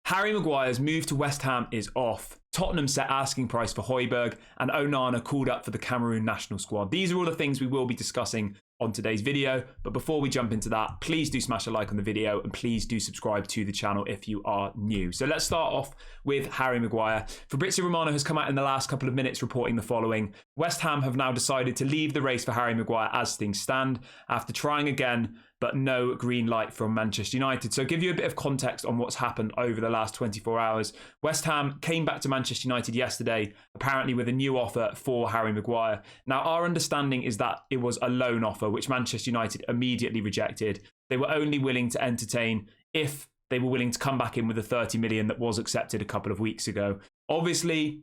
Harry Maguire's move to West Ham is off. Tottenham set asking price for Hojbjerg, and Onana called up for the Cameroon national squad. These are all the things we will be discussing on today's video. But before we jump into that, please do smash a like on the video and please do subscribe to the channel if you are new. So let's start off with Harry Maguire. Fabrizio Romano has come out in the last couple of minutes reporting the following. West Ham have now decided to leave the race for Harry Maguire as things stand after trying again, but no green light from Manchester United. So give you a bit of context on what's happened over the last 24 hours. West Ham came back to Manchester United yesterday, apparently with a new offer for Harry Maguire. Now, our understanding is that it was a loan offer, which Manchester United immediately rejected. They were only willing to entertain if they were willing to come back in with the 30 million that was accepted a couple of weeks ago. Obviously,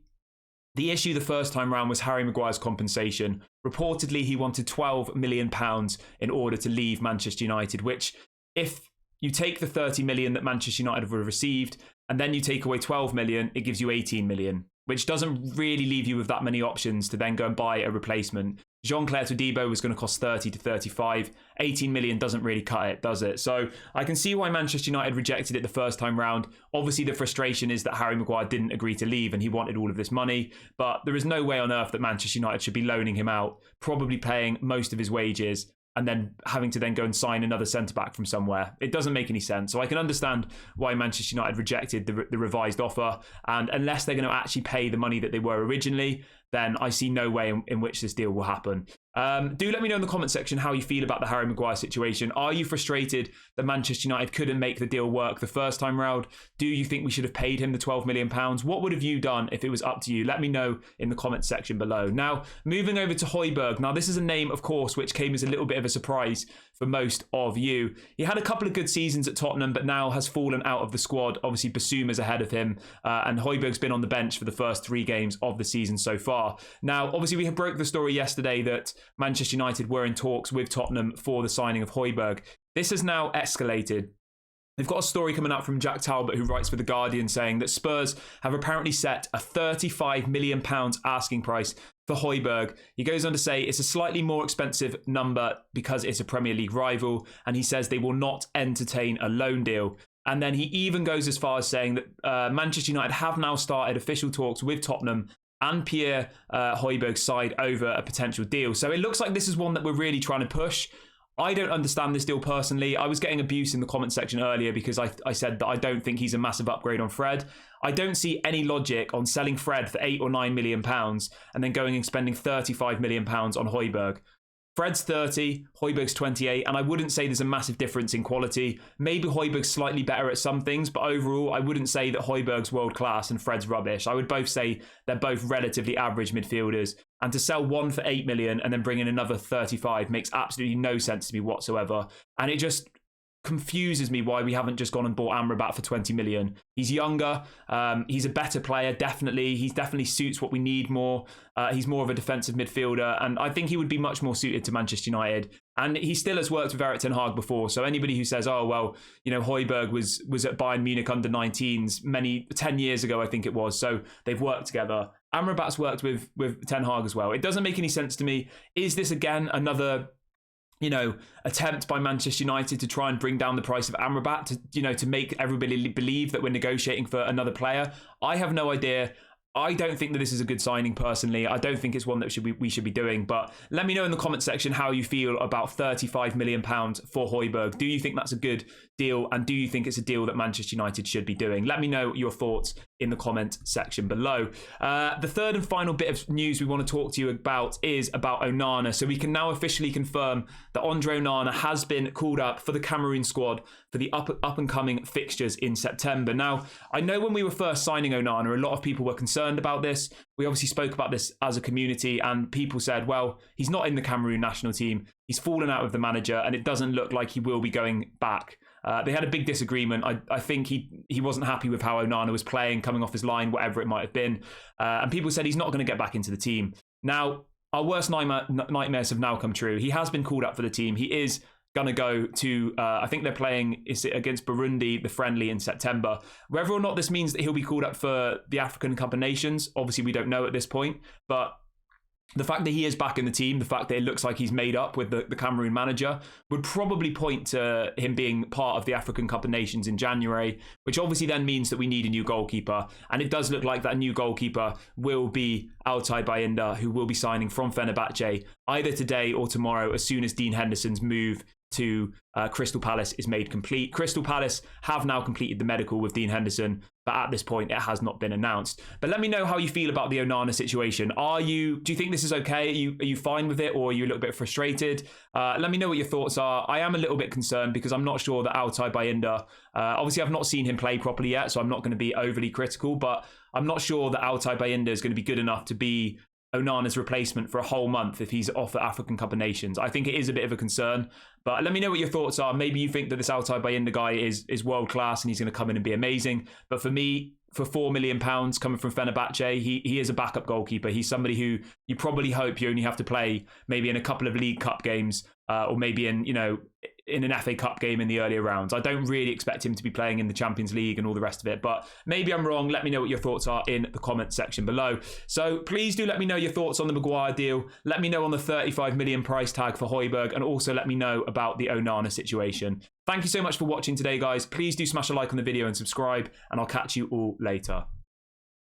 the issue the first time round was Harry Maguire's compensation. Reportedly, he wanted £12 million in order to leave Manchester United, which, if you take the 30 million that Manchester United would have received, and then you take away 12 million, it gives you 18 million, which doesn't really leave you with that many options to then go and buy a replacement. Jean-Claire Todibo was going to cost 30 to 35. 18 million doesn't really cut it, does it? So I can see why Manchester United rejected it the first time round. Obviously, the frustration is that Harry Maguire didn't agree to leave and he wanted all of this money. But there is no way on earth that Manchester United should be loaning him out, probably paying most of his wages, and then having to then go and sign another centre-back from somewhere. It doesn't make any sense. So I can understand why Manchester United rejected the revised offer. And unless they're going to actually pay the money that they were originally, then I see no way in which this deal will happen. Do let me know in the comment section how you feel about the Harry Maguire situation. Are you frustrated that Manchester United couldn't make the deal work the first time round? Do you think we should have paid him the £12 million? What would have you done if it was up to you? Let me know in the comment section below. Now, moving over to Hojbjerg. Now, this is a name, of course, which came as a little bit of a surprise for most of you. He had a couple of good seasons at Tottenham, but now has fallen out of the squad. Obviously, Bissouma's ahead of him, and Hojbjerg's been on the bench for the first 3 games of the season so far. Now, obviously, we broke the story yesterday that Manchester United were in talks with Tottenham for the signing of Hojbjerg. This has now escalated. They've got a story coming out from Jack Talbot, who writes for The Guardian, saying that Spurs have apparently set a £35 million asking price for Hojbjerg. He goes on to say it's a slightly more expensive number because it's a Premier League rival, and he says they will not entertain a loan deal. And then he even goes as far as saying that Manchester United have now started official talks with Tottenham and Pierre Hojbjerg's side over a potential deal. So it looks like this is one that we're really trying to push. I don't understand this deal personally. I was getting abuse in the comment section earlier because I said that I don't think he's a massive upgrade on Fred. I don't see any logic on selling Fred for £8 or £9 million and then going and spending £35 million on Hojbjerg. Fred's 30, Hojbjerg's 28, and I wouldn't say there's a massive difference in quality. Maybe Hojbjerg's slightly better at some things, but overall, I wouldn't say that Hojbjerg's world class and Fred's rubbish. I would both say they're both relatively average midfielders. And to sell one for 8 million and then bring in another 35 makes absolutely no sense to me whatsoever. And it just confuses me why we haven't just gone and bought Amrabat for 20 million. He's younger. He's a better player, definitely. He definitely suits what we need more. He's more of a defensive midfielder, and I think he would be much more suited to Manchester United. And he still has worked with Erik ten Hag before. So anybody who says, oh, well, you know, Hojbjerg was at Bayern Munich under 19s 10 years ago, I think it was. So they've worked together. Amrabat's worked with Ten Hag as well. It doesn't make any sense to me. Is this again another attempt by Manchester United to try and bring down the price of Amrabat to make everybody believe that we're negotiating for another player? I have no idea. I don't think that this is a good signing personally. I don't think it's one that we should be doing. But let me know in the comment section how you feel about £35 million for Hojbjerg. Do you think that's a good deal? And do you think it's a deal that Manchester United should be doing? Let me know your thoughts in the comment section below. The third and final bit of news we want to talk to you about is about Onana. So we can now officially confirm that Andre Onana has been called up for the Cameroon squad for the up and coming fixtures in September. Now, I know when we were first signing Onana, a lot of people were concerned about this. We obviously spoke about this as a community, and people said, well, he's not in the Cameroon national team. He's fallen out with the manager, and it doesn't look like he will be going back. They had a big disagreement. I think he wasn't happy with how Onana was playing, coming off his line, whatever it might have been. And people said he's not going to get back into the team. Now, our worst nightmares have now come true. He has been called up for the team. He is going to go to, I think they're playing against Burundi, the friendly in September. Whether or not this means that he'll be called up for the African Cup of Nations, obviously we don't know at this point. But the fact that he is back in the team, the fact that it looks like he's made up with the Cameroon manager, would probably point to him being part of the African Cup of Nations in January, which obviously then means that we need a new goalkeeper. And it does look like that new goalkeeper will be Altay Bayindir, who will be signing from Fenerbahce either today or tomorrow, as soon as Dean Henderson's move to Crystal Palace is made complete. Crystal Palace have now completed the medical with Dean Henderson, but at this point it has not been announced. But let me know how you feel about the Onana situation. Do you think this is okay? Are you fine with it, or are you a little bit frustrated? Let me know what your thoughts are. I am a little bit concerned because I'm not sure that Altay Bayindir, obviously I've not seen him play properly yet, so I'm not going to be overly critical, but I'm not sure that Altay Bayindir is going to be good enough to be Onana's replacement for a whole month if he's off the African Cup of Nations. I think it is a bit of a concern, but let me know what your thoughts are. Maybe you think that this Altay Bayindir guy is world class and he's going to come in and be amazing. But for me, for £4 million coming from Fenerbahce, he is a backup goalkeeper. He's somebody who you probably hope you only have to play maybe in a couple of League Cup games, or maybe in an FA Cup game in the earlier rounds. I don't really expect him to be playing in the Champions League and all the rest of it, but maybe I'm wrong. Let me know what your thoughts are in the comment section below. So please do let me know your thoughts on the Maguire deal. Let me know on the 35 million price tag for Hojbjerg, and also let me know about the Onana situation. Thank you so much for watching today, guys. Please do smash a like on the video and subscribe, and I'll catch you all later.